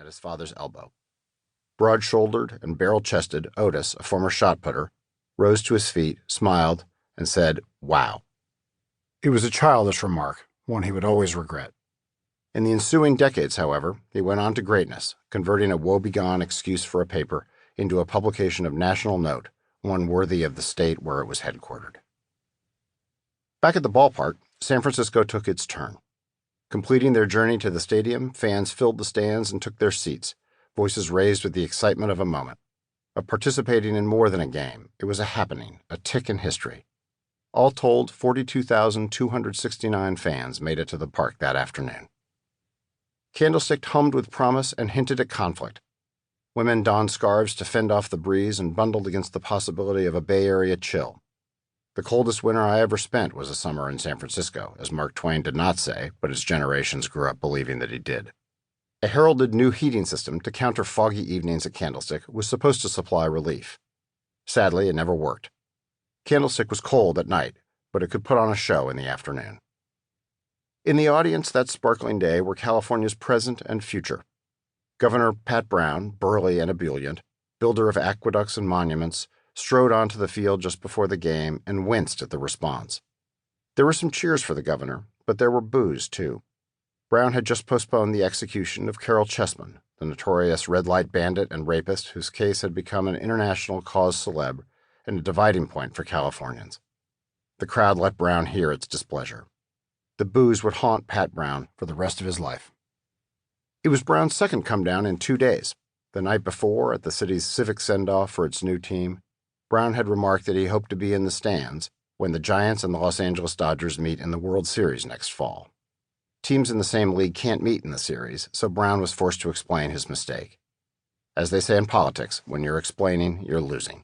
his father's elbow. Broad-shouldered and barrel-chested Otis, a former shot putter, rose to his feet, smiled, and said, "Wow." It was a childish remark, one he would always regret. In the ensuing decades, however, he went on to greatness, converting a woebegone excuse for a paper into a publication of national note, one worthy of the state where it was headquartered. Back at the ballpark, San Francisco took its turn. Completing their journey to the stadium, fans filled the stands and took their seats, voices raised with the excitement of a moment. Of participating in more than a game, it was a happening, a tick in history. All told, 42,269 fans made it to the park that afternoon. Candlestick hummed with promise and hinted at conflict. Women donned scarves to fend off the breeze and bundled against the possibility of a Bay Area chill. The coldest winter I ever spent was a summer in San Francisco, as Mark Twain did not say, but his generations grew up believing that he did. A heralded new heating system to counter foggy evenings at Candlestick was supposed to supply relief. Sadly, it never worked. Candlestick was cold at night, but it could put on a show in the afternoon. In the audience that sparkling day were California's present and future. Governor Pat Brown, burly and ebullient, builder of aqueducts and monuments, strode onto the field just before the game and winced at the response. There were some cheers for the governor, but there were boos, too. Brown had just postponed the execution of Carol Chessman, the notorious red-light bandit and rapist whose case had become an international cause célèbre and a dividing point for Californians. The crowd let Brown hear its displeasure. The boos would haunt Pat Brown for the rest of his life. It was Brown's second come-down in 2 days. The night before, at the city's civic send-off for its new team, Brown had remarked that he hoped to be in the stands when the Giants and the Los Angeles Dodgers meet in the World Series next fall. Teams in the same league can't meet in the series, so Brown was forced to explain his mistake. As they say in politics, when you're explaining, you're losing.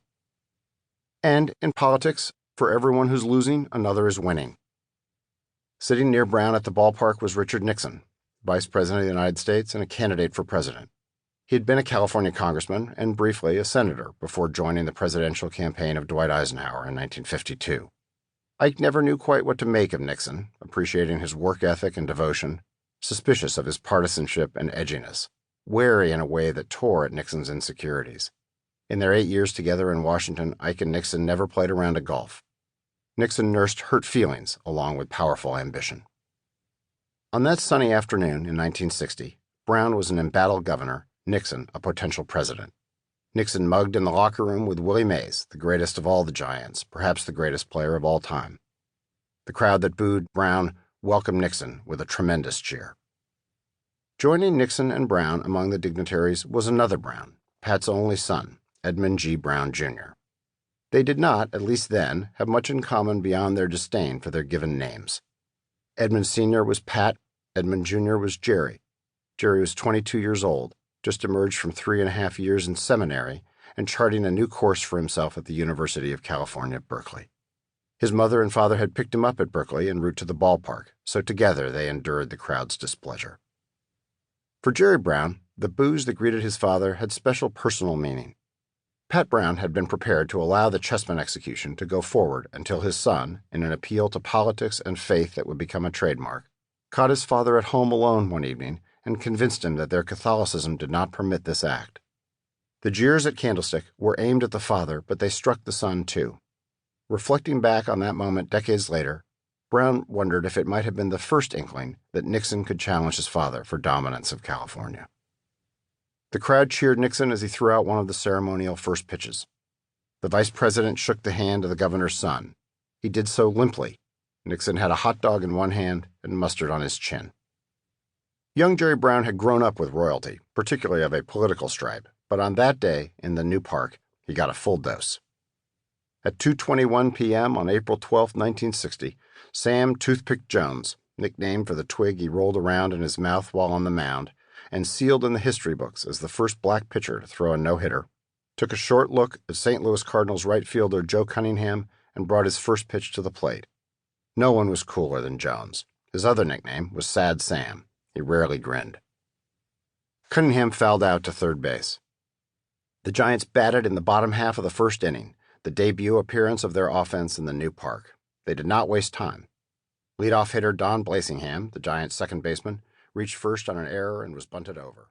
And in politics, for everyone who's losing, another is winning. Sitting near Brown at the ballpark was Richard Nixon, Vice President of the United States and a candidate for president. He had been a California congressman and briefly a senator before joining the presidential campaign of Dwight Eisenhower in 1952. Ike never knew quite what to make of Nixon, appreciating his work ethic and devotion, suspicious of his partisanship and edginess, wary in a way that tore at Nixon's insecurities. In their 8 years together in Washington, Ike and Nixon never played a round of golf. Nixon nursed hurt feelings along with powerful ambition. On that sunny afternoon in 1960, Brown was an embattled governor, Nixon a potential president. Nixon mugged in the locker room with Willie Mays, the greatest of all the Giants, perhaps the greatest player of all time. The crowd that booed Brown welcomed Nixon with a tremendous cheer. Joining Nixon and Brown among the dignitaries was another Brown, Pat's only son, Edmund G. Brown, Jr. They did not, at least then, have much in common beyond their disdain for their given names. Edmund Sr. was Pat, Edmund Jr. was Jerry. Jerry was 22 years old, just emerged from 3.5 years in seminary and charting a new course for himself at the University of California, Berkeley. His mother and father had picked him up at Berkeley en route to the ballpark, so together they endured the crowd's displeasure. For Jerry Brown, the boos that greeted his father had special personal meaning. Pat Brown had been prepared to allow the Chessman execution to go forward until his son, in an appeal to politics and faith that would become a trademark, caught his father at home alone one evening and convinced him that their Catholicism did not permit this act. The jeers at Candlestick were aimed at the father, but they struck the son too. Reflecting back on that moment decades later, Brown wondered if it might have been the first inkling that Nixon could challenge his father for dominance of California. The crowd cheered Nixon as he threw out one of the ceremonial first pitches. The vice president shook the hand of the governor's son. He did so limply. Nixon had a hot dog in one hand and mustard on his chin. Young Jerry Brown had grown up with royalty, particularly of a political stripe, but on that day, in the new park, he got a full dose. At 2:21 p.m. on April 12, 1960, Sam Toothpick Jones, nicknamed for the twig he rolled around in his mouth while on the mound, and sealed in the history books as the first black pitcher to throw a no-hitter, took a short look at St. Louis Cardinals right fielder Joe Cunningham and brought his first pitch to the plate. No one was cooler than Jones. His other nickname was Sad Sam. He rarely grinned. Cunningham fouled out to third base. The Giants batted in the bottom half of the first inning, the debut appearance of their offense in the new park. They did not waste time. Leadoff hitter Don Blasingham, the Giants' second baseman, reached first on an error and was bunted over.